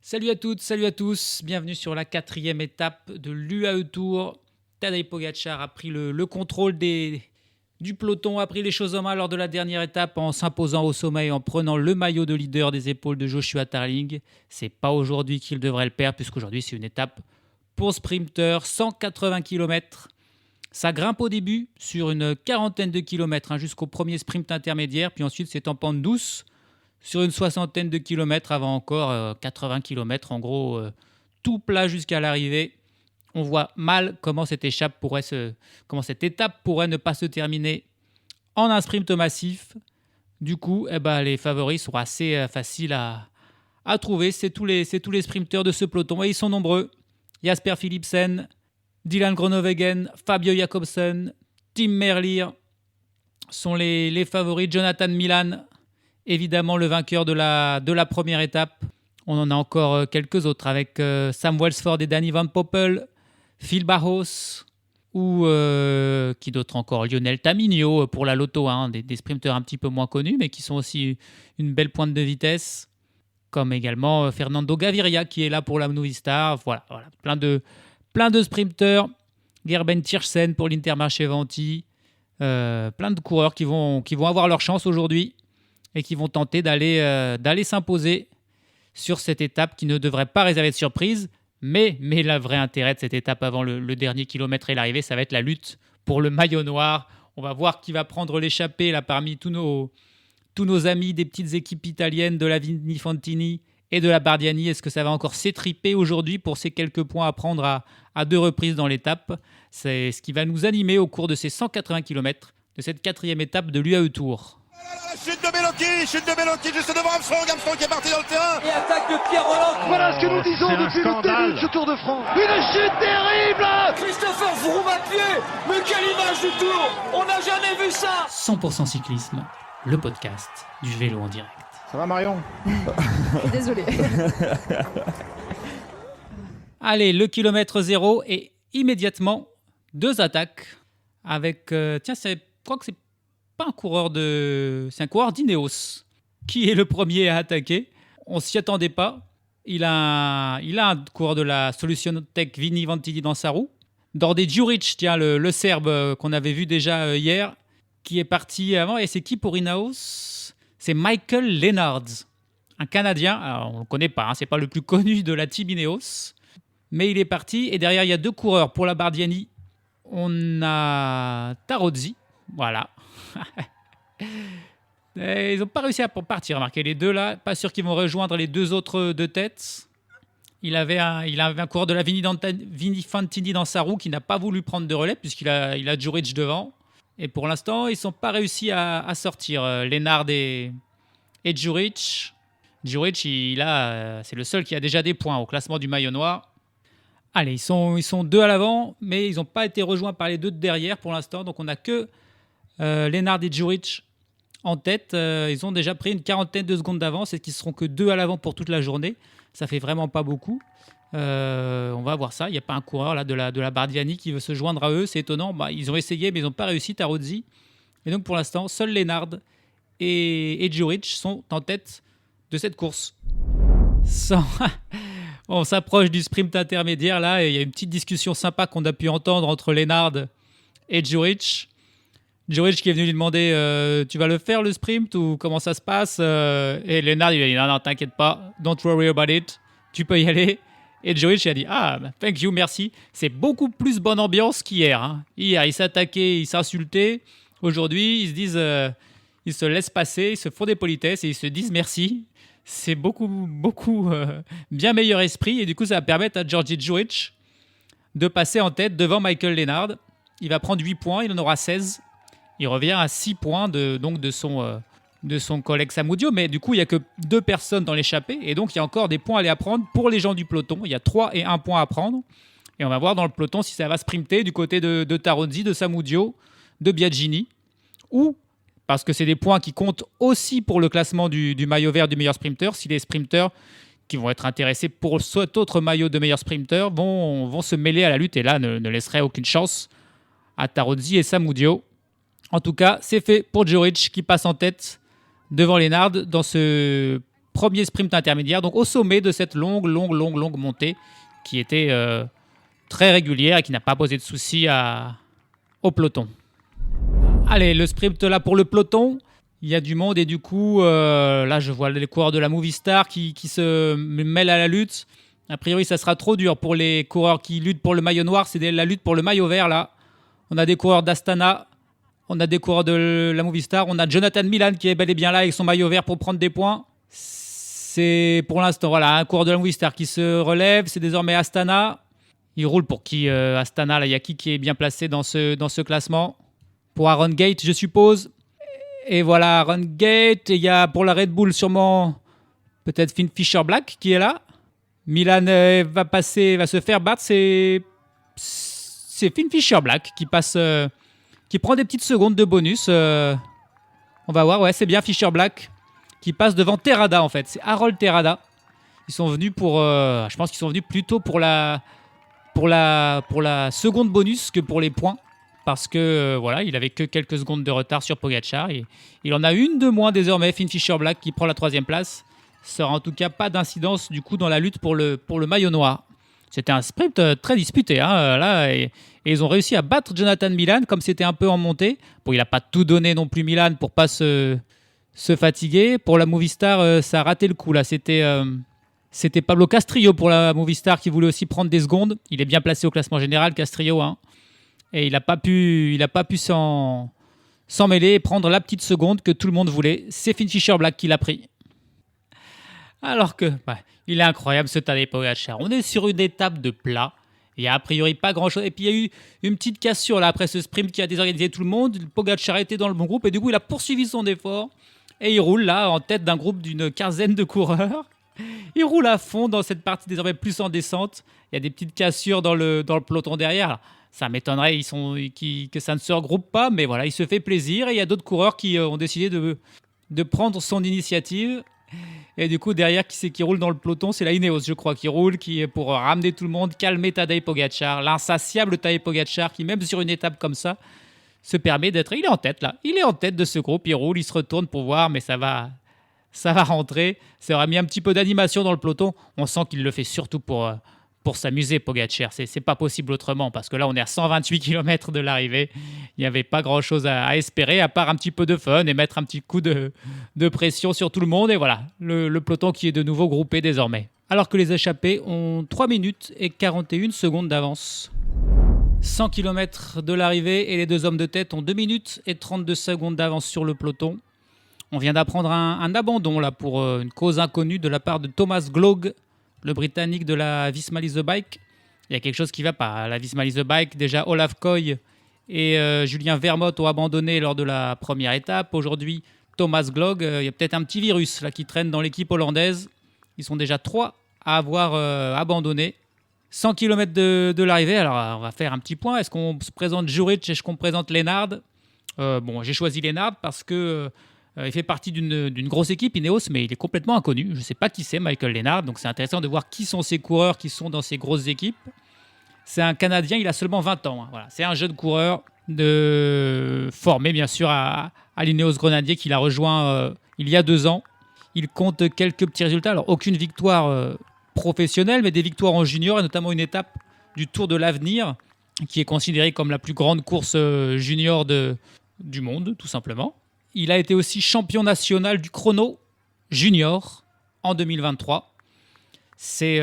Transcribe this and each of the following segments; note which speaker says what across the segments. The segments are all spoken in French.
Speaker 1: Salut à toutes, salut à tous, bienvenue sur la 4e étape de l'UAE Tour. Tadej Pogačar a pris le contrôle du peloton, a pris les choses en main lors de la dernière étape en s'imposant au sommet et en prenant le maillot de leader des épaules de Joshua Tarling. C'est pas aujourd'hui qu'il devrait le perdre puisqu'aujourd'hui c'est une étape pour sprinter, 180 km. Ça grimpe au début sur une quarantaine de kilomètres jusqu'au premier sprint intermédiaire, puis ensuite c'est en pente douce sur une soixantaine de kilomètres avant encore 80 km. En gros, tout plat jusqu'à l'arrivée. On voit mal comment cette étape pourrait ne pas se terminer en un sprint massif. Du coup, les favoris sont assez faciles à trouver. C'est tous les sprinteurs de ce peloton et ils sont nombreux. Jasper Philipsen, Dylan Groenewegen, Fabio Jakobsen, Tim Merlier sont les favoris. Jonathan Milan, évidemment le vainqueur de la première étape. On en a encore quelques autres avec Sam Welsford et Danny Van Poppel, Phil Barros ou qui d'autre encore, Lionel Tamigno pour la Lotto, des sprinteurs un petit peu moins connus mais qui sont aussi une belle pointe de vitesse, comme également Fernando Gaviria qui est là pour la Movistar. Voilà, plein de sprinteurs. Gerben Tiersen pour l'Intermarché Venti. Plein de coureurs qui vont avoir leur chance aujourd'hui et qui vont tenter d'aller s'imposer sur cette étape qui ne devrait pas réserver de surprise. Mais le vrai intérêt de cette étape avant le dernier kilomètre et l'arrivée, ça va être la lutte pour le maillot noir. On va voir qui va prendre l'échappée là, parmi tous nos amis des petites équipes italiennes de la Vini Fantini et de la Bardiani. Est-ce que ça va encore s'étriper aujourd'hui pour ces quelques points à prendre à deux reprises dans l'étape? C'est ce qui va nous animer au cours de ces 180 km de cette 4e étape de l'UAE Tour.
Speaker 2: La chute de Bellocchi juste devant Armstrong qui est parti dans le terrain.
Speaker 3: Et attaque de Pierre Rolland.
Speaker 4: Voilà ce que nous disons depuis le début de ce Tour de France. Une chute terrible.
Speaker 3: Christopher Froome à pied. Mais quelle image du Tour. On n'a jamais vu ça.
Speaker 1: 100% cyclisme, le podcast du vélo en direct.
Speaker 5: Ça va Marion?
Speaker 6: Désolé.
Speaker 1: Allez, le kilomètre 0 et immédiatement 2 attaques avec... je crois que c'est pas un coureur c'est un coureur d'Ineos qui est le premier à attaquer. On s'y attendait pas. Il a un coureur de la Solution Tech Vini Vantini dans sa roue. Dorde Djuric, le Serbe qu'on avait vu déjà hier, qui est parti avant. Et c'est qui pour Ineos? C'est Michael Lennard, un Canadien. Alors, on ne le connaît pas, c'est pas le plus connu de la team Ineos. Mais il est parti. Et derrière, il y a 2 coureurs pour la Bardiani. On a Tarozzi. Voilà. Et ils n'ont pas réussi à partir. Remarquez, les deux là, pas sûr qu'ils vont rejoindre les 2 autres de tête. Il avait un coureur de la Vini Fantini dans sa roue qui n'a pas voulu prendre de relais puisqu'il a Djuric devant. Et pour l'instant, ils ne sont pas réussi à sortir. Lennard et Djuric. Djuric, c'est le seul qui a déjà des points au classement du maillot noir. Allez, ils sont 2 à l'avant, mais ils n'ont pas été rejoints par les 2 de derrière pour l'instant. Donc on n'a que Lennard et Djuric en tête. Ils ont déjà pris une quarantaine de secondes d'avance et qu'ils ne seront que 2 à l'avant pour toute la journée. Ça fait vraiment pas beaucoup. On va voir ça. Il n'y a pas un coureur là, de la Bardiani qui veut se joindre à eux. C'est étonnant. Ils ont essayé, mais ils n'ont pas réussi, Tarozzi. Et donc pour l'instant, seuls Lennard et Djuric sont en tête de cette course. On s'approche du sprint intermédiaire là, et il y a une petite discussion sympa qu'on a pu entendre entre Lennard et Djuric. Djuric qui est venu lui demander tu vas le faire le sprint ou comment ça se passe, et Lennard il a dit non, t'inquiète pas, don't worry about it, tu peux y aller. Et Djuric il a dit thank you, merci. C'est beaucoup plus bonne ambiance qu'hier. Hier ils s'attaquaient, ils s'insultaient. Aujourd'hui ils se disent ils se laissent passer, ils se font des politesses et ils se disent merci. C'est beaucoup bien meilleur esprit, et du coup ça va permettre à Georgi Djuric de passer en tête devant Michael Lennard. Il va prendre 8 points, il en aura 16. Il revient à 6 points de son collègue Samudio, mais du coup il n'y a que 2 personnes dans l'échappée, et donc il y a encore des points à aller à prendre pour les gens du peloton. Il y a 3 et 1 point à prendre, et on va voir dans le peloton si ça va sprinter du côté de Tarozzi, de Samudio, de Biagini, ou... parce que c'est des points qui comptent aussi pour le classement du maillot vert du meilleur sprinter. Si les sprinters qui vont être intéressés pour cet autre maillot de meilleur sprinter vont se mêler à la lutte, et là ne laisseraient aucune chance à Tarozzi et Samudio. En tout cas, c'est fait pour Djuric qui passe en tête devant Lennard dans ce premier sprint intermédiaire, donc au sommet de cette longue montée qui était très régulière et qui n'a pas posé de soucis au peloton. Allez, le sprint là pour le peloton. Il y a du monde et du coup, là je vois les coureurs de la Movistar qui se mêlent à la lutte. A priori, ça sera trop dur pour les coureurs qui luttent pour le maillot noir. C'est la lutte pour le maillot vert là. On a des coureurs d'Astana, on a des coureurs de la Movistar, on a Jonathan Milan qui est bel et bien là avec son maillot vert pour prendre des points. C'est pour l'instant voilà, un coureur de la Movistar qui se relève. C'est désormais Astana. Il roule pour qui Astana, là, il y a qui est bien placé dans ce classement? Pour Aaron Gate, je suppose. Et voilà, Aaron Gate. Il y a pour la Red Bull sûrement peut-être Finn Fisher-Black qui est là. Milan va se faire battre. C'est Finn Fisher-Black qui passe, qui prend des petites secondes de bonus. On va voir, ouais, c'est bien Fisher-Black qui passe devant Terrada en fait. C'est Harold Terrada. Ils sont venus je pense qu'ils sont venus plutôt pour la seconde bonus que pour les points. Parce que voilà, il avait que quelques secondes de retard sur Pogačar. Et il en a une de moins désormais, Finn Fisher-Black qui prend la 3e place. Ça n'aura en tout cas pas d'incidence du coup dans la lutte pour le maillot noir. C'était un sprint très disputé là, et ils ont réussi à battre Jonathan Milan comme c'était un peu en montée. Bon, il n'a pas tout donné non plus Milan pour pas se fatiguer. Pour la Movistar, ça a raté le coup là. C'était Pablo Castrillo pour la Movistar qui voulait aussi prendre des secondes. Il est bien placé au classement général, Castrillo, hein. Et il n'a pas pu s'en mêler et prendre la petite seconde que tout le monde voulait. C'est Finn Fisher-Black qui l'a pris. Alors que, il est incroyable ce Tadej Pogačar. On est sur une étape de plat. Il n'y a a priori pas grand-chose. Et puis il y a eu une petite cassure là après ce sprint qui a désorganisé tout le monde. Pogačar était dans le bon groupe et du coup il a poursuivi son effort. Et il roule là en tête d'un groupe d'une quinzaine de coureurs. Il roule à fond dans cette partie désormais plus en descente. Il y a des petites cassures dans le peloton derrière. Alors, ça m'étonnerait que ça ne se regroupe pas, mais voilà, il se fait plaisir. Et il y a d'autres coureurs qui ont décidé de prendre son initiative. Et du coup, derrière, qui c'est qui roule dans le peloton? C'est la Ineos, je crois, qui roule, qui est pour ramener tout le monde, calmer Tadej Pogačar, l'insatiable Tadej Pogačar, qui même sur une étape comme ça, se permet d'être... Il est en tête, là. Il est en tête de ce groupe, il roule, il se retourne pour voir, mais ça va rentrer. Ça aura mis un petit peu d'animation dans le peloton. On sent qu'il le fait surtout pour s'amuser, Pogačar. C'est pas possible autrement, parce que là, on est à 128 km de l'arrivée. Il n'y avait pas grand-chose à espérer, à part un petit peu de fun et mettre un petit coup de pression sur tout le monde. Et voilà, le peloton qui est de nouveau groupé désormais. Alors que les échappés ont 3 minutes et 41 secondes d'avance. 100 km de l'arrivée et les deux hommes de tête ont 2 minutes et 32 secondes d'avance sur le peloton. On vient d'apprendre un abandon là, pour une cause inconnue de la part de Thomas Glog, le Britannique de la Visma Lease the Bike. Il y a quelque chose qui ne va pas. La Visma Lease the Bike, déjà Olaf Koy et Julien Vermote ont abandonné lors de la première étape. Aujourd'hui, Thomas Glog, il y a peut-être un petit virus là, qui traîne dans l'équipe hollandaise. Ils sont déjà 3 à avoir abandonné. 100 km de l'arrivée. Alors, on va faire un petit point. Est-ce qu'on se présente Juric? Est-ce qu'on présente Lennard? Bon, j'ai choisi Lennard parce que... il fait partie d'une grosse équipe, Ineos, mais il est complètement inconnu. Je ne sais pas qui c'est, Michael Lennard. Donc c'est intéressant de voir qui sont ces coureurs qui sont dans ces grosses équipes. C'est un Canadien, il a seulement 20 ans. Hein. Voilà. C'est un jeune coureur formé, bien sûr, à l'Ineos Grenadier qu'il a rejoint il y a 2 ans. Il compte quelques petits résultats. Alors, aucune victoire professionnelle, mais des victoires en junior, et notamment une étape du Tour de l'Avenir, qui est considérée comme la plus grande course junior du monde, tout simplement. Il a été aussi champion national du chrono junior en 2023. C'est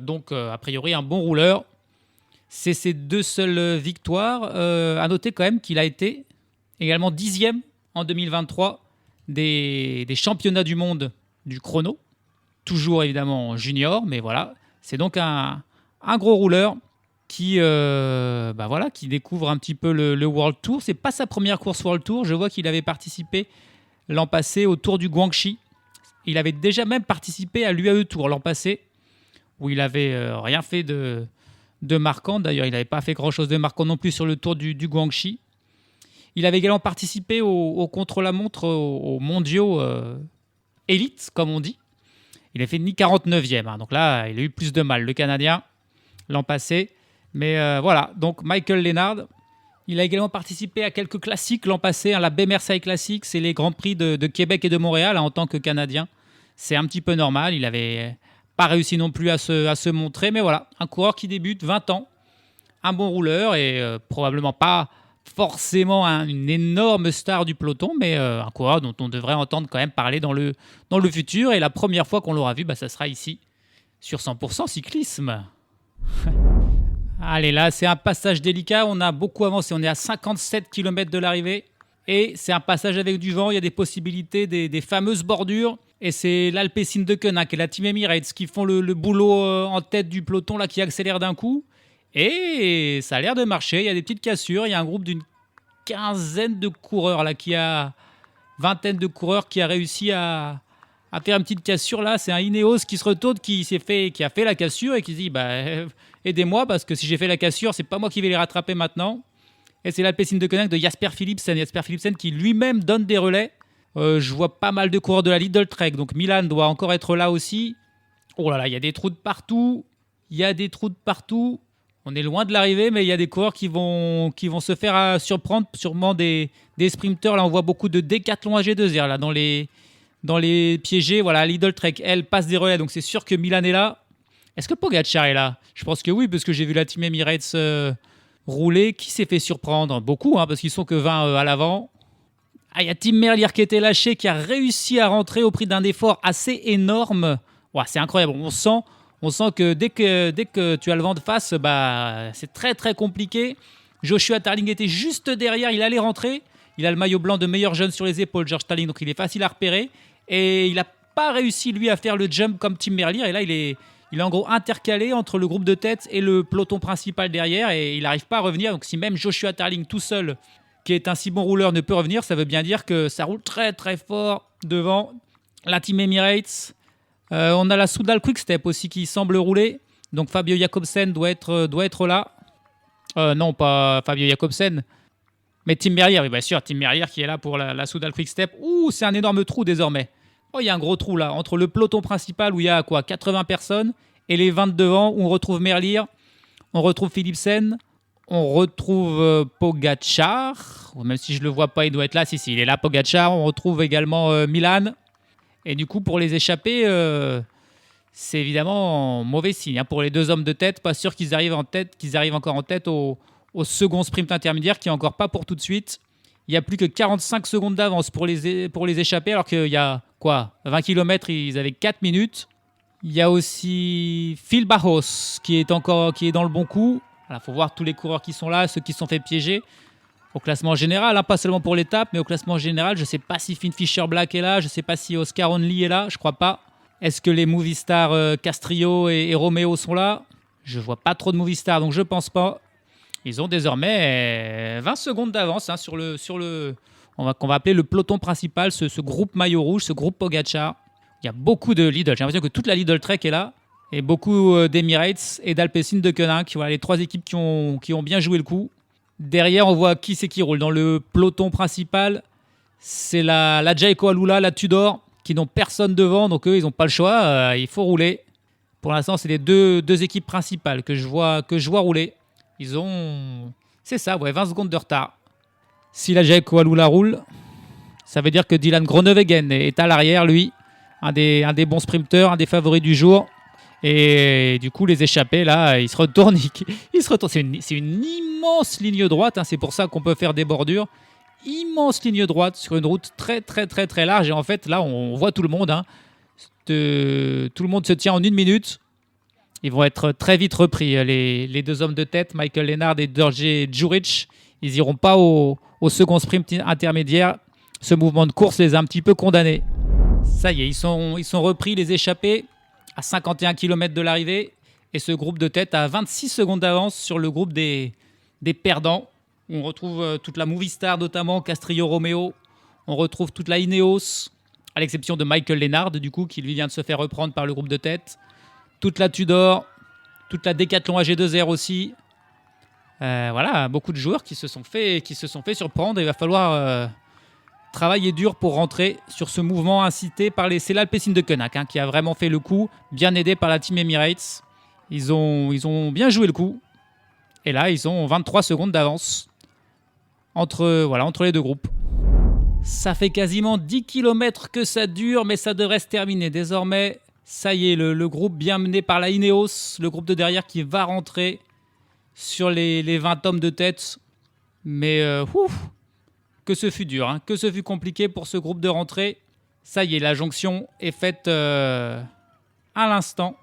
Speaker 1: donc a priori un bon rouleur. C'est ses 2 seules victoires. À noter quand même qu'il a été également 10e en 2023 des championnats du monde du chrono. Toujours évidemment junior, mais voilà. C'est donc un gros rouleur qui découvre un petit peu le World Tour. C'est pas sa première course World Tour. Je vois qu'il avait participé l'an passé au Tour du Guangxi. Il avait déjà même participé à l'UAE Tour l'an passé, où il avait rien fait de marquant. D'ailleurs, il n'avait pas fait grand-chose de marquant non plus sur le Tour du Guangxi. Il avait également participé au contre-la-montre, aux mondiaux élites, comme on dit. Il a fait ni 49e. Hein. Donc là, il a eu plus de mal, le Canadien, l'an passé. Mais voilà, donc Michael Lennard, il a également participé à quelques classiques l'an passé. Hein, la Baie Mersaille Classic, c'est les Grands Prix de Québec et de Montréal, hein, en tant que Canadien. C'est un petit peu normal. Il n'avait pas réussi non plus à se montrer. Mais voilà, un coureur qui débute, 20 ans, un bon rouleur et probablement pas forcément une énorme star du peloton, mais un coureur dont on devrait entendre quand même parler dans le futur. Et la première fois qu'on l'aura vu, ça sera ici, sur 100% cyclisme. Allez, là, c'est un passage délicat. On a beaucoup avancé. On est à 57 km de l'arrivée. Et c'est un passage avec du vent. Il y a des possibilités, des fameuses bordures. Et c'est l'Alpecin de Koenig et la Team Emirates qui font le boulot en tête du peloton, là, qui accélère d'un coup. Et ça a l'air de marcher. Il y a des petites cassures. Il y a un groupe d'une quinzaine de coureurs, là, vingtaine de coureurs qui a réussi à faire une petite cassure. Là, c'est un Ineos qui se retourne, qui a fait la cassure et qui se dit aidez-moi, parce que si j'ai fait la cassure, c'est pas moi qui vais les rattraper maintenant. Et c'est l'Alpecin de Koenig de Jasper Philipsen. Jasper Philipsen qui lui-même donne des relais. Je vois pas mal de coureurs de la Lidl Trek. Donc Milan doit encore être là aussi. Oh là là, il y a des trous de partout. On est loin de l'arrivée, mais il y a des coureurs qui vont se faire surprendre. Sûrement des sprinteurs. Là, on voit beaucoup de Decathlon AG2R là, dans les piégés. Voilà, Lidl Trek, elle passe des relais. Donc c'est sûr que Milan est là. Est-ce que Pogacar est là? Je pense que oui, parce que j'ai vu la Team Emirates rouler. Qui s'est fait surprendre? Beaucoup, parce qu'ils sont que 20 à l'avant. Il y a Tim Merlier qui était lâché, qui a réussi à rentrer au prix d'un effort assez énorme. Ouais, c'est incroyable. On sent que dès que tu as le vent de face, c'est très très compliqué. Joshua Tarling était juste derrière, il allait rentrer. Il a le maillot blanc de meilleur jeune sur les épaules, George Tarling, donc il est facile à repérer. Et il n'a pas réussi, lui, à faire le jump comme Tim Merlier. Et là, il est en gros intercalé entre le groupe de tête et le peloton principal derrière. Et il n'arrive pas à revenir. Donc si même Joshua Tarling tout seul, qui est un si bon rouleur, ne peut revenir, ça veut bien dire que ça roule très très fort devant la Team Emirates. On a la Soudal Quick-Step aussi qui semble rouler. Donc Fabio Jakobsen doit être là. Non, pas Fabio Jakobsen, mais Tim Merlier, oui, bien sûr, Tim Merlier qui est là pour la Soudal Quick-Step. Ouh, c'est un énorme trou désormais. Oh, il y a un gros trou là, entre le peloton principal où il y a 80 personnes et les 20 devant où on retrouve Merlier, on retrouve Philipsen, on retrouve Pogacar. Même si je ne le vois pas, il doit être là. Si, il est là, Pogacar. On retrouve également Milan. Et du coup, pour les échapper, c'est évidemment mauvais signe. Pour les deux hommes de tête, pas sûr qu'ils arrivent encore en tête au second sprint intermédiaire, qui n'est encore pas pour tout de suite. Il n'y a plus que 45 secondes d'avance pour les échapper, alors qu'il y a 20 km, ils avaient 4 minutes. Il y a aussi Phil Bajos qui est dans le bon coup. Il faut voir tous les coureurs qui sont là, ceux qui se sont fait piéger. Au classement général, pas seulement pour l'étape, mais au classement général, je ne sais pas si Finn Fisher Black est là, je ne sais pas si Oscar Onley est là, je ne crois pas. Est-ce que les Movistar Castrillo et Romeo sont là? Je ne vois pas trop de Movistar, donc je ne pense pas. Ils ont désormais 20 secondes d'avance sur le qu'on va appeler le peloton principal, ce groupe maillot rouge, ce groupe Pogacar. Il y a beaucoup de Lidl, j'ai l'impression que toute la Lidl Trek est là, et beaucoup d'Emirates et d'Alpecin de Koenig. Voilà les trois équipes qui ont bien joué le coup. Derrière, on voit qui c'est qui roule. Dans le peloton principal, c'est la Jayco Alula, la Tudor, qui n'ont personne devant. Donc eux, ils n'ont pas le choix. Il faut rouler. Pour l'instant, c'est les deux équipes principales que je vois rouler. Ils ont... C'est ça, 20 secondes de retard. Si la Jayco Alula roule, ça veut dire que Dylan Groenewegen est à l'arrière, lui. Un des bons sprinteurs, un des favoris du jour. Et du coup, les échappés, là, ils se retournent. C'est une immense ligne droite. C'est pour ça qu'on peut faire des bordures. Immense ligne droite sur une route très, très, très, très large. Et en fait, là, on voit tout le monde. Tout le monde se tient en 1 minute. Ils vont être très vite repris. Les deux hommes de tête, Michael Lennard et Dorje Djuric, ils n'iront pas au second sprint intermédiaire. Ce mouvement de course les a un petit peu condamnés. Ça y est, ils sont repris, les échappés, à 51 km de l'arrivée. Et ce groupe de tête a 26 secondes d'avance sur le groupe des perdants. On retrouve toute la Movistar, notamment Castrillo Romeo. On retrouve toute la Ineos, à l'exception de Michael Lennard, du coup, qui lui vient de se faire reprendre par le groupe de tête. Toute la Tudor, toute la Decathlon AG2R aussi. Voilà, beaucoup de joueurs qui se sont fait surprendre. Il va falloir travailler dur pour rentrer sur ce mouvement incité par c'est l'Alpecin de Koenig qui a vraiment fait le coup, bien aidé par la Team Emirates. Ils ont bien joué le coup. Et là, ils ont 23 secondes d'avance entre les deux groupes. Ça fait quasiment 10 km que ça dure, mais ça devrait se terminer. Désormais, ça y est, le groupe bien mené par la Ineos, le groupe de derrière qui va rentrer sur les 20 hommes de tête. Mais que ce fut dur, hein, que ce fut compliqué pour ce groupe de rentrée. Ça y est, la jonction est faite à l'instant.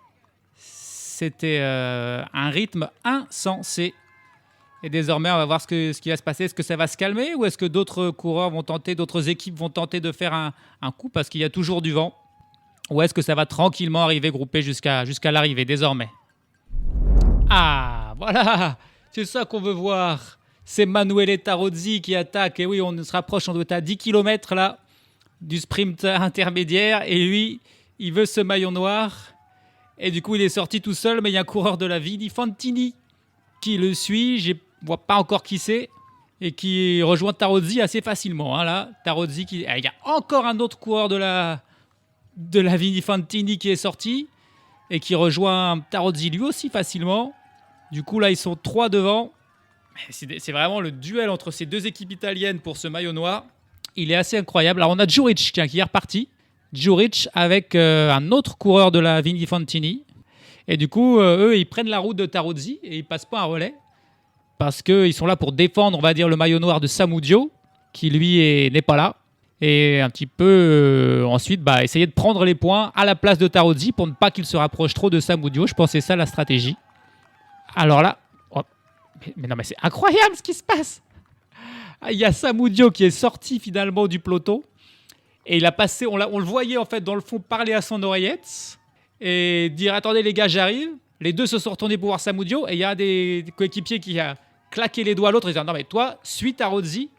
Speaker 1: C'était un rythme insensé. Et désormais, on va voir ce qui va se passer. Est-ce que ça va se calmer ou est-ce que d'autres coureurs vont tenter, d'autres équipes vont tenter de faire un coup parce qu'il y a toujours du vent? Ou est-ce que ça va tranquillement arriver groupé jusqu'à l'arrivée désormais? Ah, voilà, c'est ça qu'on veut voir. C'est Manuele Tarozzi qui attaque. Et oui, on se rapproche, on doit être à 10 km là, du sprint intermédiaire. Et lui, il veut ce maillot noir. Et du coup, il est sorti tout seul, mais il y a un coureur de la Vini Fantini qui le suit. Je ne vois pas encore qui c'est. Et qui rejoint Tarozzi assez facilement. Hein, là, Tarozzi il y a encore un autre coureur de la Vini Fantini qui est sorti. Et qui rejoint Tarozzi lui aussi facilement. Du coup, là, ils sont 3 devant. C'est vraiment le duel entre ces deux équipes italiennes pour ce maillot noir. Il est assez incroyable. Alors, on a Juric qui est reparti. Juric avec un autre coureur de la Vini Fantini. Et du coup, eux, ils prennent la route de Tarozzi et ils passent pas un relais. Parce qu'ils sont là pour défendre, on va dire, le maillot noir de Samudio, qui lui n'est pas là. Et un petit peu ensuite, essayer de prendre les points à la place de Tarozzi pour ne pas qu'il se rapproche trop de Samudio. Je pense que c'est ça la stratégie. Alors là, mais non, mais c'est incroyable ce qui se passe. Il y a Samudio qui est sorti finalement du peloton. Et il a passé, on le voyait en fait dans le fond parler à son oreillette et dire attendez les gars, j'arrive. Les deux se sont retournés pour voir Samudio et il y a un des coéquipiers qui a claqué les doigts à l'autre et dit non mais toi, suis Tarozzi.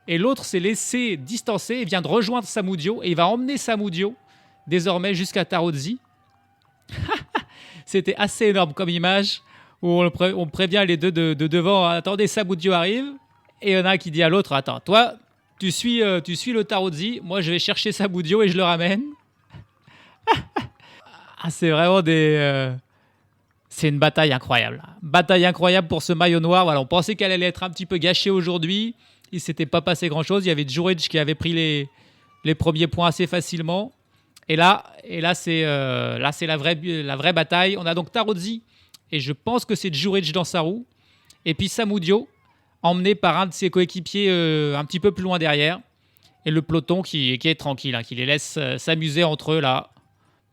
Speaker 1: Et l'autre s'est laissé distancer et vient de rejoindre Samudio et il va emmener Samudio désormais jusqu'à Tarozzi. C'était assez énorme comme image où on prévient les deux de devant attendez Samudio arrive et il y en a un qui dit à l'autre attends toi tu suis le Tarozzi, moi je vais chercher Samudio et je le ramène. C'est vraiment c'est une bataille incroyable. Bataille incroyable pour ce maillot noir. Voilà, on pensait qu'elle allait être un petit peu gâchée aujourd'hui. Il ne s'était pas passé grand-chose. Il y avait Juric qui avait pris les premiers points assez facilement. Et là c'est la vraie bataille. On a donc Tarozzi et je pense que c'est Juric dans sa roue. Et puis Samudio, emmené par un de ses coéquipiers un petit peu plus loin derrière. Et le peloton qui est tranquille, hein, qui les laisse s'amuser entre eux là.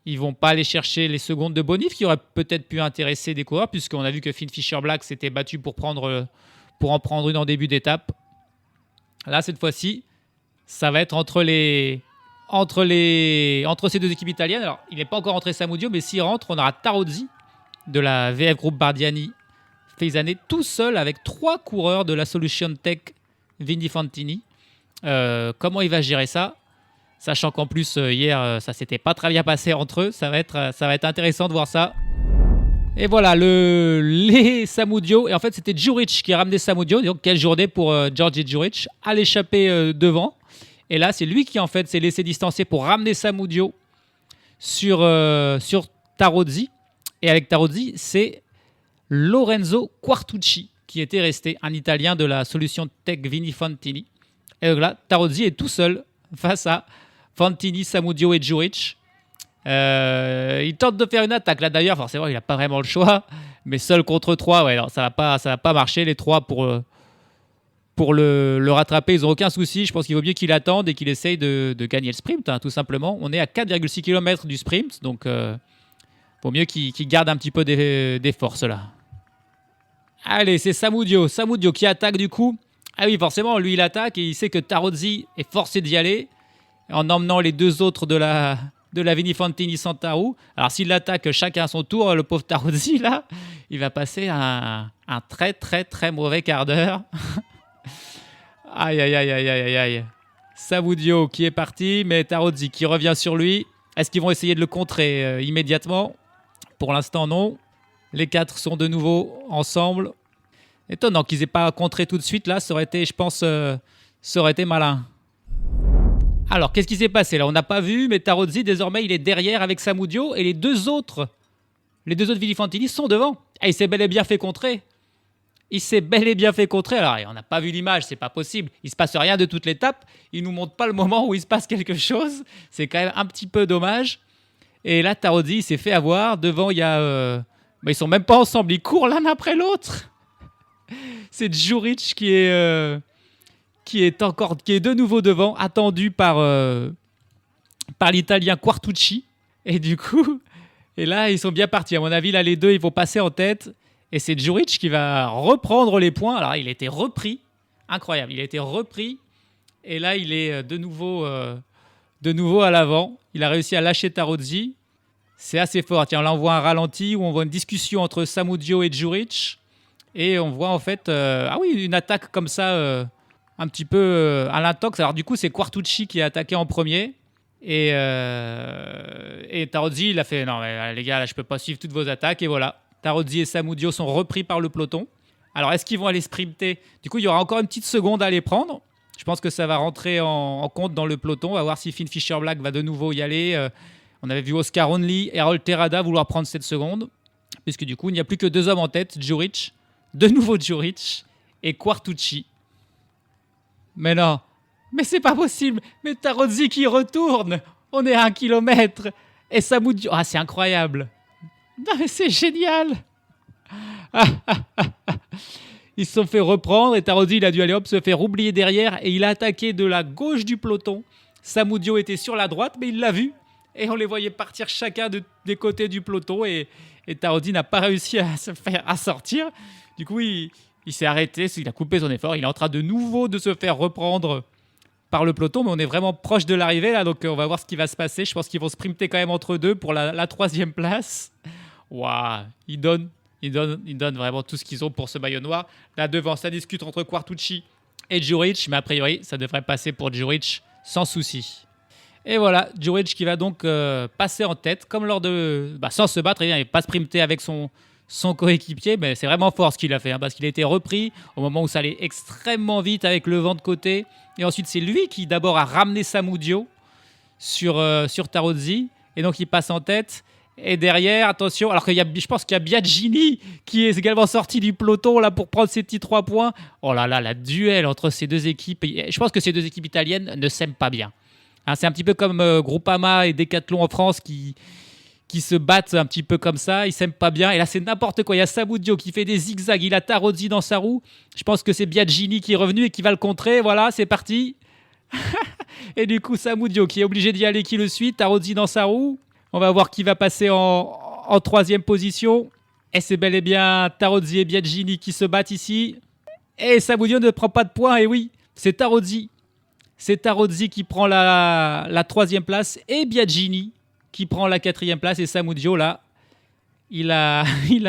Speaker 1: Ils vont pas aller chercher les secondes de bonif qui auraient peut-être pu intéresser des coureurs puisqu'on a vu que Finn Fisher-Black s'était battu pour en prendre une en début d'étape. Là, cette fois-ci, ça va être entre ces deux équipes italiennes. Alors, il n'est pas encore rentré Samudio, mais s'il rentre, on aura Tarozzi de la VF Group Bardiani Faisané tout seul avec 3 coureurs de la Solution Tech Vini Fantini. Comment il va gérer ça? Sachant qu'en plus, hier, ça s'était pas très bien passé entre eux. Ça va être intéressant de voir ça. Et voilà, les Samudio. Et en fait, c'était Juric qui a ramené Samudio. Donc, quelle journée pour Giorgi Juric à l'échapper devant. Et là, c'est lui qui, en fait, s'est laissé distancer pour ramener Samudio sur Tarozzi. Et avec Tarozzi, c'est Lorenzo Quartucci qui était resté, un Italien de la Solution Tech Vini Fantini. Et donc là, Tarozzi est tout seul face à Fantini, Samudio et Juric. Il tente de faire une attaque. Là d'ailleurs, forcément, il n'a pas vraiment le choix. Mais seul contre 3, ouais, non, ça va pas marcher. Les 3 pour le rattraper, ils n'ont aucun souci. Je pense qu'il vaut mieux qu'il attende et qu'il essaye de gagner le sprint, hein, tout simplement. On est à 4,6 km du sprint, donc vaut mieux qu'il garde un petit peu des forces là. Allez, c'est Samudio qui attaque du coup. Ah oui, forcément, lui il attaque et il sait que Tarozzi est forcé d'y aller en emmenant les 2 autres de la Vini Fantini sans Tarou. Alors s'il l'attaque chacun à son tour, le pauvre Tarozzi là, il va passer un très très très mauvais quart d'heure. Aïe aïe aïe aïe aïe aïe. Samudio qui est parti, mais Tarozzi qui revient sur lui. Est-ce qu'ils vont essayer de le contrer immédiatement? Pour l'instant non. Les 4 sont de nouveau ensemble. Étonnant qu'ils aient pas contré tout de suite là, ça aurait été, je pense, ça aurait été malin. Alors, qu'est-ce qui s'est passé là? On n'a pas vu, mais Tarozzi, désormais, il est derrière avec Samudio et les deux autres Vini Fantini sont devant. Et il s'est bel et bien fait contrer. Il s'est bel et bien fait contrer. Alors, on n'a pas vu l'image, c'est pas possible. Il se passe rien de toute l'étape. Il nous montre pas le moment où il se passe quelque chose. C'est quand même un petit peu dommage. Et là, Tarozzi, il s'est fait avoir. Devant, il y a... ils sont même pas ensemble. Ils courent l'un après l'autre. C'est Djuric qui est de nouveau devant, attendu par l'Italien Quartucci. Et du coup, là, ils sont bien partis. À mon avis, là, les deux, ils vont passer en tête. Et c'est Djuric qui va reprendre les points. Alors, il a été repris. Incroyable. Il a été repris. Et là, il est de nouveau à l'avant. Il a réussi à lâcher Tarozzi. C'est assez fort. Tiens, là, on voit un ralenti où on voit une discussion entre Samudio et Djuric. Et on voit en fait une attaque comme ça, un petit peu à l'intox. Alors du coup, c'est Quartucci qui a attaqué en premier. Et Tarozzi, il a fait « Non, mais, les gars, là, je peux pas suivre toutes vos attaques. » Et voilà, Tarozzi et Samudio sont repris par le peloton. Alors, est-ce qu'ils vont aller sprinter? Du coup, il y aura encore une petite seconde à les prendre. Je pense que ça va rentrer en compte dans le peloton. On va voir si Finn Fischer-Black va de nouveau y aller. On avait vu Oscar Only et Harold Terrada vouloir prendre cette seconde. Puisque du coup, il n'y a plus que 2 hommes en tête. Djuric, de nouveau Djuric et Quartucci. Mais non, mais c'est pas possible. Mais Tarozzi qui retourne. On est à 1 kilomètre. Et Samudio... Ah, c'est incroyable. Non, mais c'est génial. Ils se sont fait reprendre et Tarozzi, il a dû aller se faire oublier derrière et il a attaqué de la gauche du peloton. Samudio était sur la droite, mais il l'a vu. Et on les voyait partir chacun des côtés du peloton et Tarozzi n'a pas réussi à se faire sortir. Du coup, il s'est arrêté, il a coupé son effort. Il est en train de nouveau de se faire reprendre par le peloton, mais on est vraiment proche de l'arrivée là, donc on va voir ce qui va se passer. Je pense qu'ils vont sprinter quand même entre deux pour la 3e place. Waouh, ils donnent vraiment tout ce qu'ils ont pour ce maillot noir. Là devant, ça discute entre Quartucci et Djuric, mais a priori, ça devrait passer pour Djuric sans souci. Et voilà, Djuric qui va donc passer en tête, comme lors de... sans se battre, il n'est pas sprinté avec son coéquipier, mais c'est vraiment fort ce qu'il a fait, parce qu'il a été repris au moment où ça allait extrêmement vite avec le vent de côté. Et ensuite, c'est lui qui d'abord a ramené Samudio sur Tarozzi, et donc il passe en tête. Et derrière, attention, alors je pense qu'il y a Biagini qui est également sorti du peloton là pour prendre ses petits 3 points. Oh là là, la duel entre ces deux équipes. Je pense que ces deux équipes italiennes ne s'aiment pas bien. C'est un petit peu comme Groupama et Decathlon en France qui se battent un petit peu comme ça. Ils s'aiment pas bien. Et là, c'est n'importe quoi. Il y a Samudio qui fait des zigzags. Il a Tarozzi dans sa roue. Je pense que c'est Biagini qui est revenu et qui va le contrer. Voilà, c'est parti. Et du coup, Samudio qui est obligé d'y aller, qui le suit. Tarozzi dans sa roue. On va voir qui va passer en 3e position. Et c'est bel et bien Tarozzi et Biagini qui se battent ici. Et Samudio ne prend pas de points. Et oui, c'est Tarozzi. C'est Tarozzi qui prend la 3e place. Et Biagini qui prend la 4e place. Et Samudio, là, il a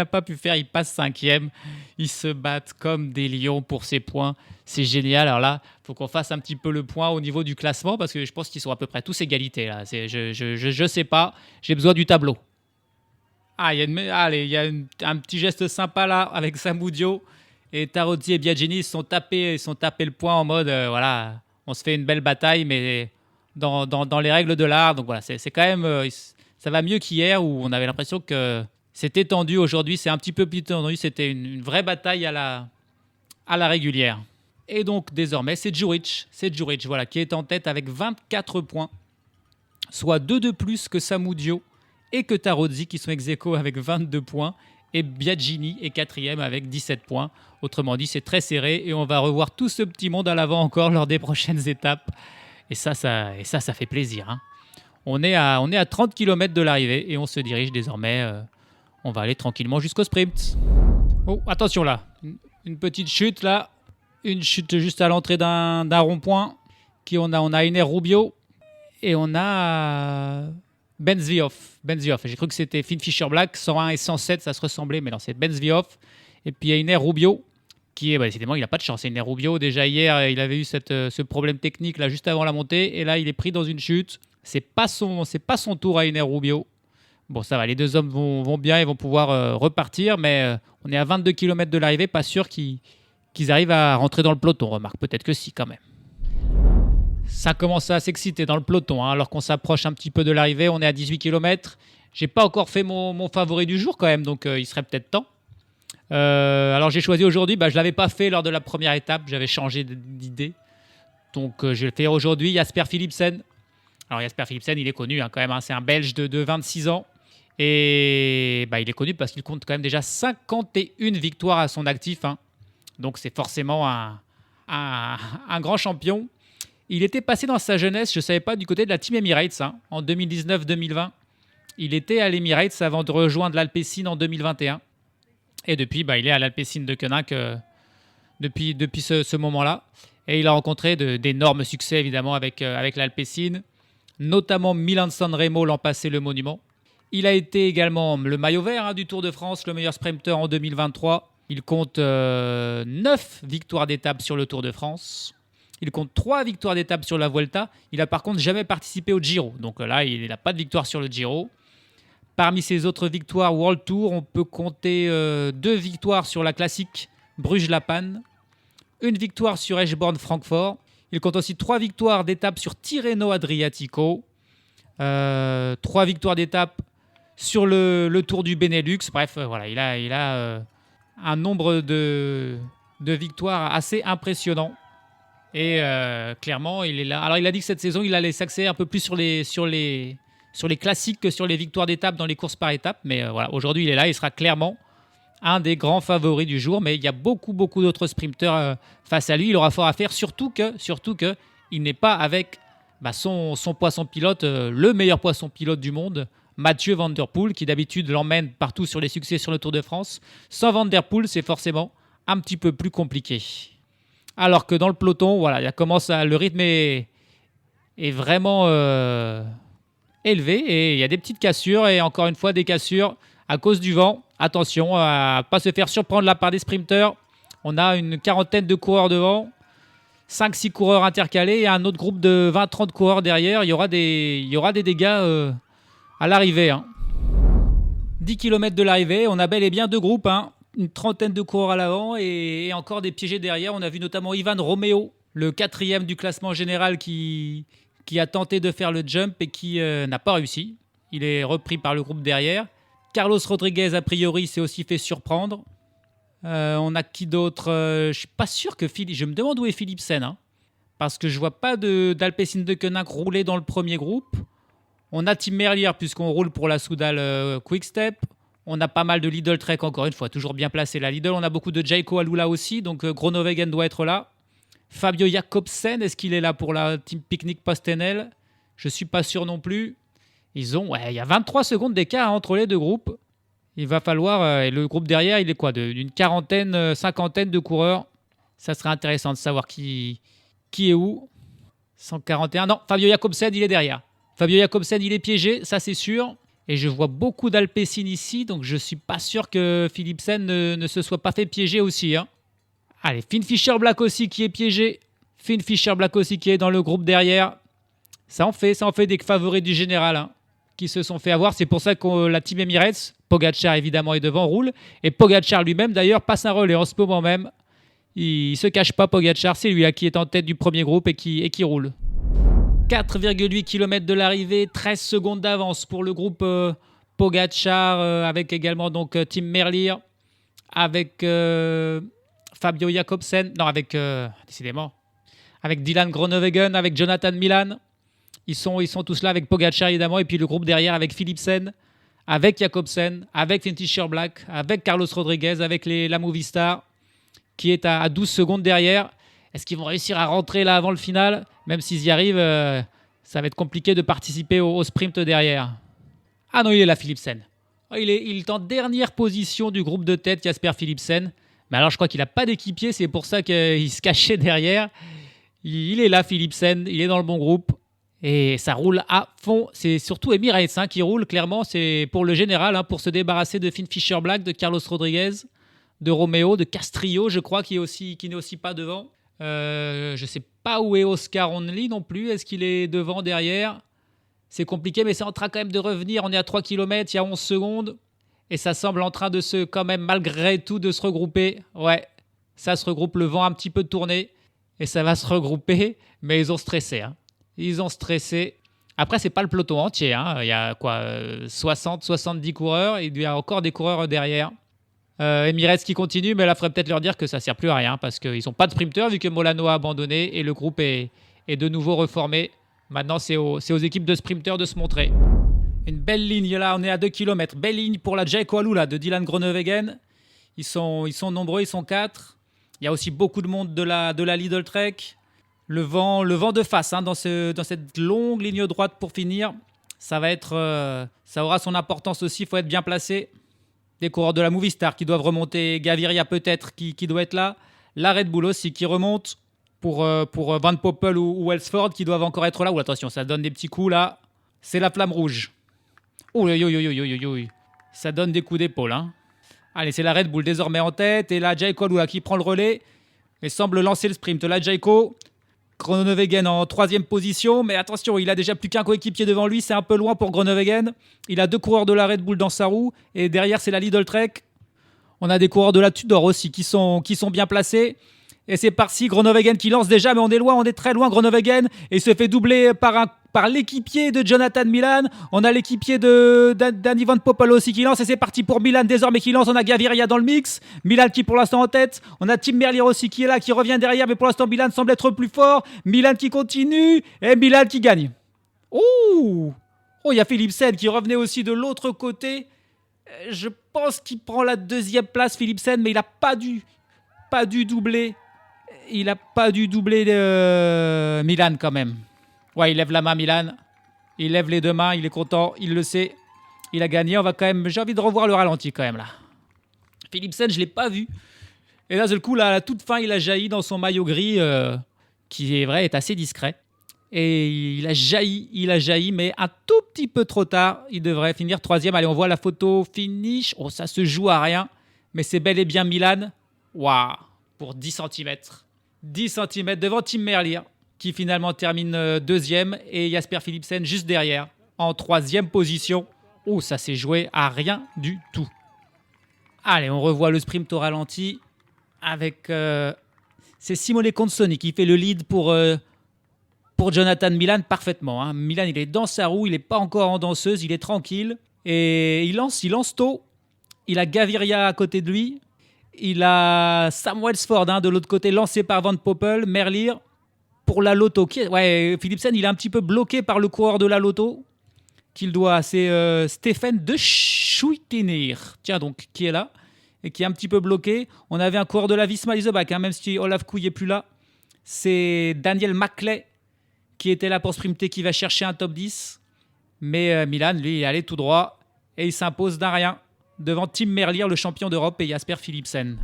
Speaker 1: pas pu faire. Il passe 5e. Ils se battent comme des lions pour ses points. C'est génial. Alors là, il faut qu'on fasse un petit peu le point au niveau du classement parce que je pense qu'ils sont à peu près tous égalités. Là. Je sais pas. J'ai besoin du tableau. Ah, il y a un petit geste sympa là avec Samudio. Et Tarozzi et Biagini se sont tapés le point en mode, voilà, on se fait une belle bataille, mais dans les règles de l'art. Donc voilà, c'est quand même... ça va mieux qu'hier où on avait l'impression que c'était tendu. Aujourd'hui, c'est un petit peu plus tendu. C'était une vraie bataille à la régulière. Et donc, désormais, c'est Djuric, voilà, qui est en tête avec 24 points, soit 2 de plus que Samudio et que Tarozzi, qui sont ex-aequo avec 22 points, et Biagini est 4e avec 17 points. Autrement dit, c'est très serré et on va revoir tout ce petit monde à l'avant encore lors des prochaines étapes. Et ça fait plaisir. Hein. On est à 30 km de l'arrivée et on se dirige désormais. On va aller tranquillement jusqu'au sprint. Oh, attention là, une petite chute là. Une chute juste à l'entrée d'un rond-point. On a Einer Rubio et on a Benzviov. J'ai cru que c'était Finn Fischer-Black, 101 et 107, ça se ressemblait, mais non, c'est Benzviov. Et puis il y a Einer Rubio qui est, décidément, il n'a pas de chance. Einer Rubio, déjà hier, il avait eu ce problème technique là juste avant la montée et là, il est pris dans une chute. C'est pas son tour à Einer Rubio. Bon, ça va, les deux hommes vont bien, ils vont pouvoir repartir, mais on est à 22 km de l'arrivée, pas sûr qu'ils arrivent à rentrer dans le peloton. Remarque, peut-être que si, quand même. Ça commence à s'exciter dans le peloton, hein, alors qu'on s'approche un petit peu de l'arrivée. On est à 18 km. J'ai pas encore fait mon favori du jour, quand même, donc il serait peut-être temps. Alors j'ai choisi aujourd'hui, je ne l'avais pas fait lors de la première étape, j'avais changé d'idée. Donc je vais le faire aujourd'hui, Jasper Philipsen. Alors Jasper Philipsen, il est connu quand même, c'est un Belge de 26 ans. Et il est connu parce qu'il compte quand même déjà 51 victoires à son actif. Donc c'est forcément un grand champion. Il était passé dans sa jeunesse, je ne savais pas, du côté de la Team Emirates en 2019-2020. Il était à l'Emirates avant de rejoindre l'Alpecin en 2021. Et depuis, il est à l'Alpecin de Koenig depuis ce moment-là. Et il a rencontré d'énormes succès, évidemment, avec l'Alpecin, notamment Milan-San Remo l'an passé, le Monument. Il a été également le maillot vert du Tour de France, le meilleur sprinter en 2023. Il compte 9 victoires d'étape sur le Tour de France. Il compte 3 victoires d'étape sur la Vuelta. Il n'a par contre jamais participé au Giro. Donc là, il n'a pas de victoire sur le Giro. Parmi ses autres victoires World Tour, on peut compter 2 victoires sur la classique Bruges-La Panne, 1 victoire sur Eschborn-Francfort. Il compte aussi 3 victoires d'étape sur Tirreno-Adriatico, 3 victoires d'étape sur le Tour du Benelux. Bref, voilà, il a un nombre de victoires assez impressionnant. Et clairement, il est là. Alors, il a dit que cette saison, il allait s'axer un peu plus sur les classiques que sur les victoires d'étape dans les courses par étapes. Mais voilà, aujourd'hui, il est là. Il sera clairement un des grands favoris du jour. Mais il y a beaucoup d'autres sprinteurs face à lui. Il aura fort à faire, surtout que il n'est pas avec son poisson pilote, le meilleur poisson pilote du monde, Mathieu Van Der Poel, qui d'habitude l'emmène partout sur les succès sur le Tour de France. Sans Van Der Poel, c'est forcément un petit peu plus compliqué. Alors que dans le peloton, voilà, le rythme est vraiment élevé et il y a des petites cassures et encore une fois des cassures à cause du vent. Attention à ne pas se faire surprendre là par des sprinteurs. On a une quarantaine de coureurs devant, 5-6 coureurs intercalés et un autre groupe de 20-30 coureurs derrière. Il y aura des dégâts à l'arrivée. 10 km de l'arrivée, on a bel et bien 2 groupes. Une trentaine de coureurs à l'avant et encore des piégés derrière. On a vu notamment Ivan Romeo, le 4e du classement général qui a tenté de faire le jump et qui n'a pas réussi. Il est repris par le groupe derrière. Carlos Rodriguez, a priori, s'est aussi fait surprendre. On a qui d'autre je ne suis pas sûr que je me demande où est Philipsen. Parce que je ne vois pas d'Alpecin de Koenig rouler dans le premier groupe. On a Tim Merlier puisqu'on roule pour la Soudal Quick-Step. On a pas mal de Lidl Trek, encore une fois, toujours bien placé la Lidl. On a beaucoup de Jayco Alula aussi, donc Groenewegen doit être là. Fabio Jakobsen, est-ce qu'il est là pour la Team Picnic PostNL? Je ne suis pas sûr non plus. Il y a 23 secondes d'écart entre les deux groupes. Il va falloir... et le groupe derrière, il est quoi? D'une quarantaine, cinquantaine de coureurs. Ça serait intéressant de savoir qui est où. 141. Non, Fabio Jakobsen, il est derrière. Fabio Jakobsen, il est piégé, ça c'est sûr. Et je vois beaucoup d'Alpecin ici, donc je ne suis pas sûr que Philipsen ne se soit pas fait piéger aussi. Allez, Finn Fischer-Black aussi qui est piégé. Finn Fischer-Black aussi qui est dans le groupe derrière. Ça en fait des favoris du général qui se sont fait avoir. C'est pour ça que la Team Emirates, Pogacar évidemment est devant, roule. Et Pogacar lui-même d'ailleurs passe un relais en ce moment même. Il ne se cache pas, Pogacar, c'est lui qui est en tête du premier groupe et qui roule. 4,8 km de l'arrivée, 13 secondes d'avance pour le groupe Pogacar, avec également donc Tim Merlier, avec Fabio Jakobsen, décidément, avec Dylan Groenewegen, avec Jonathan Milan. Ils sont tous là avec Pogacar évidemment, et puis le groupe derrière avec Philipsen, avec Jakobsen, avec Finn Fischer-Black, avec Carlos Rodriguez, avec la Movistar, qui est à 12 secondes derrière. Est-ce qu'ils vont réussir à rentrer là avant le final? Même s'ils y arrivent, ça va être compliqué de participer au sprint derrière. Ah non, il est là, Philipsen. Il est en dernière position du groupe de tête, Jasper Philipsen. Mais alors, je crois qu'il n'a pas d'équipier, c'est pour ça qu'il se cachait derrière. Il est là, Philipsen, il est dans le bon groupe. Et ça roule à fond. C'est surtout Emirates qui roule, clairement. C'est pour le général, pour se débarrasser de Finn Fischer-Black, de Carlos Rodriguez, de Romeo, de Castrillo, je crois, qui n'est aussi pas devant. Je ne sais pas où est Oscar Only non plus. Est-ce qu'il est devant, derrière? C'est compliqué, mais c'est en train quand même de revenir. On est à 3 km, il y a 11 secondes. Et ça semble en train de quand même, malgré tout, de se regrouper. Ouais, ça se regroupe, le vent a un petit peu tourné. Et ça va se regrouper. Mais ils ont stressé. Ils ont stressé. Après, c'est pas le peloton entier. Il y a 60, 70 coureurs. Et il y a encore des coureurs derrière. Emirates qui continue, mais là, il faudrait peut-être leur dire que ça ne sert plus à rien parce qu'ils n'ont pas de sprinter vu que Molano a abandonné et le groupe est de nouveau reformé. Maintenant, c'est aux équipes de sprinters de se montrer. Une belle ligne là, on est à 2 km. Belle ligne pour la Jayco Alula de Dylan Groenewegen. Ils sont nombreux, ils sont 4. Il y a aussi beaucoup de monde de la Lidl Trek. Le vent de face dans cette longue ligne droite pour finir. Ça aura son importance aussi, il faut être bien placé. Des coureurs de la Movistar qui doivent remonter, Gaviria peut-être qui doit être là. La Red Bull aussi qui remonte pour Van Poppel ou Welsford qui doivent encore être là. Ouh, attention, ça donne des petits coups là. C'est la flamme rouge. Ouh, ça donne des coups d'épaule. Allez, c'est la Red Bull désormais en tête et la Jayco Alula qui prend le relais et semble lancer le sprint. La Jayco, Groenewegen en 3e position, mais attention, il a déjà plus qu'un coéquipier devant lui, c'est un peu loin pour Groenewegen. Il a 2 coureurs de la Red Bull dans sa roue, et derrière c'est la Lidl Trek. On a des coureurs de la Tudor aussi qui sont bien placés. Et c'est parti, Groenewegen qui lance déjà, mais on est loin, on est très loin, Groenewegen, et il se fait doubler par l'équipier de Jonathan Milan. On a l'équipier d'Andy Van Poppel aussi qui lance, et c'est parti pour Milan désormais qui lance. On a Gaviria dans le mix, Milan qui pour l'instant en tête. On a Tim Merlier aussi qui est là, qui revient derrière, mais pour l'instant Milan semble être plus fort. Milan qui continue, et Milan qui gagne. Oh, il y a Philipsen qui revenait aussi de l'autre côté. Je pense qu'il prend la 2e place, Philipsen, mais il n'a pas dû doubler. Il n'a pas dû doubler Milan quand même. Ouais, il lève la main, Milan. Il lève les 2 mains, il est content, il le sait. Il a gagné, j'ai envie de revoir le ralenti quand même là. Philipsen, je ne l'ai pas vu. Et là, d'un coup, là, à la toute fin, il a jailli dans son maillot gris, qui est vrai, est assez discret. Et il a jailli, mais un tout petit peu trop tard. Il devrait finir 3e. Allez, on voit la photo finish. Oh, ça se joue à rien. Mais c'est bel et bien Milan. Waouh, pour 10 cm. 10 cm devant Tim Merlier, qui finalement termine 2e, et Jasper Philipsen juste derrière, en 3e position. Oh, ça s'est joué à rien du tout. Allez, on revoit le sprint au ralenti, avec... c'est Simone Consoni qui fait le lead pour Jonathan Milan parfaitement. Milan, il est dans sa roue, il n'est pas encore en danseuse, il est tranquille, et il lance tôt. Il a Gaviria à côté de lui. Il a Sam Welsford de l'autre côté, lancé par Van Poppel, Merlier pour la Lotto. Philipsen, il est un petit peu bloqué par le coureur de la Lotto qu'il doit. C'est Stefan de Schuitenir, tiens donc, qui est là et qui est un petit peu bloqué. On avait un coureur de la Visma Leasebach, même si Olaf Koui n'est plus là. C'est Daniel Maclay qui était là pour sprinter, qui va chercher un top 10. Mais Milan, lui, il est allé tout droit et il s'impose d'un rien devant Tim Merlier, le champion d'Europe, et Jasper Philipsen.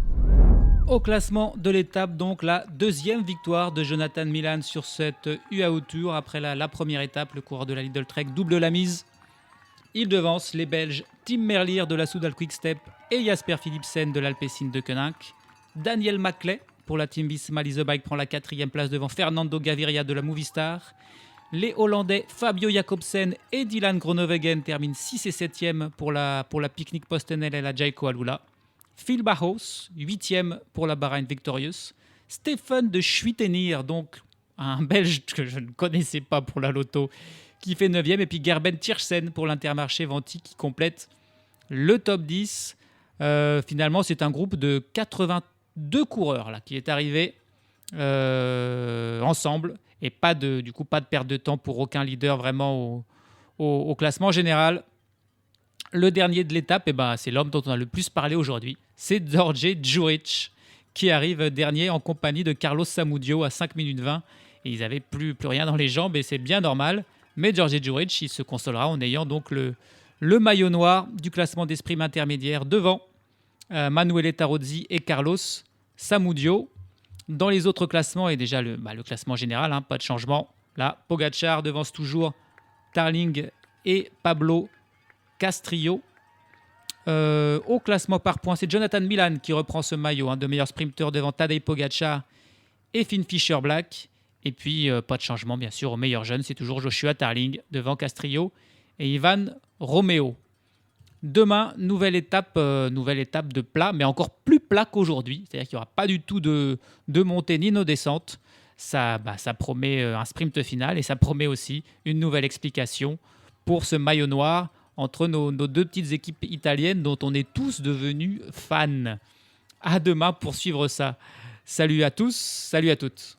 Speaker 1: Au classement de l'étape, donc la 2e victoire de Jonathan Milan sur cette UAE Tour. Après la première étape, le coureur de la Lidl Trek double la mise. Il devance les Belges Tim Merlier de la Soudal Quick-Step et Jasper Philipsen de l'Alpecin de Koenig. Daniel Maclay pour la Team Visma Leasebike prend la 4e place devant Fernando Gaviria de la Movistar. Les Hollandais Fabio Jacobsen et Dylan Groenewegen terminent 6 et 7e pour la Picnic Postenel et la Jayco Alula. Phil Bauhaus, 8e pour la Bahrain Victorious. Stefan de Schuitenir, donc un Belge que je ne connaissais pas pour la Lotto, qui fait 9e. Et puis Gerben Tiersen pour l'Intermarché Venti qui complète le top 10. Finalement, c'est un groupe de 82 coureurs là, qui est arrivé ensemble. Et pas de perte de temps pour aucun leader vraiment au classement général. Le dernier de l'étape, c'est l'homme dont on a le plus parlé aujourd'hui. C'est Jorge Djuric qui arrive dernier en compagnie de Carlos Samudio à 5 minutes 20. Et ils n'avaient plus rien dans les jambes et c'est bien normal. Mais Jorge Djuric, il se consolera en ayant donc le maillot noir du classement des sprints intermédiaires devant Manuele Tarozzi et Carlos Samudio. Dans les autres classements, et déjà le classement général, pas de changement. Là, Pogacar devance toujours Tarling et Pablo Castrillo. Au classement par points, c'est Jonathan Milan qui reprend ce maillot de meilleur sprinter devant Tadej Pogacar et Finn Fischer-Black. Et puis, pas de changement, bien sûr, au meilleur jeune, c'est toujours Joshua Tarling devant Castrillo et Ivan Romeo. Demain, nouvelle étape de plat, mais encore plus plat qu'aujourd'hui. C'est-à-dire qu'il n'y aura pas du tout de montée ni de descente. Ça promet un sprint final et ça promet aussi une nouvelle explication pour ce maillot noir entre nos deux petites équipes italiennes dont on est tous devenus fans. À demain pour suivre ça. Salut à tous, salut à toutes.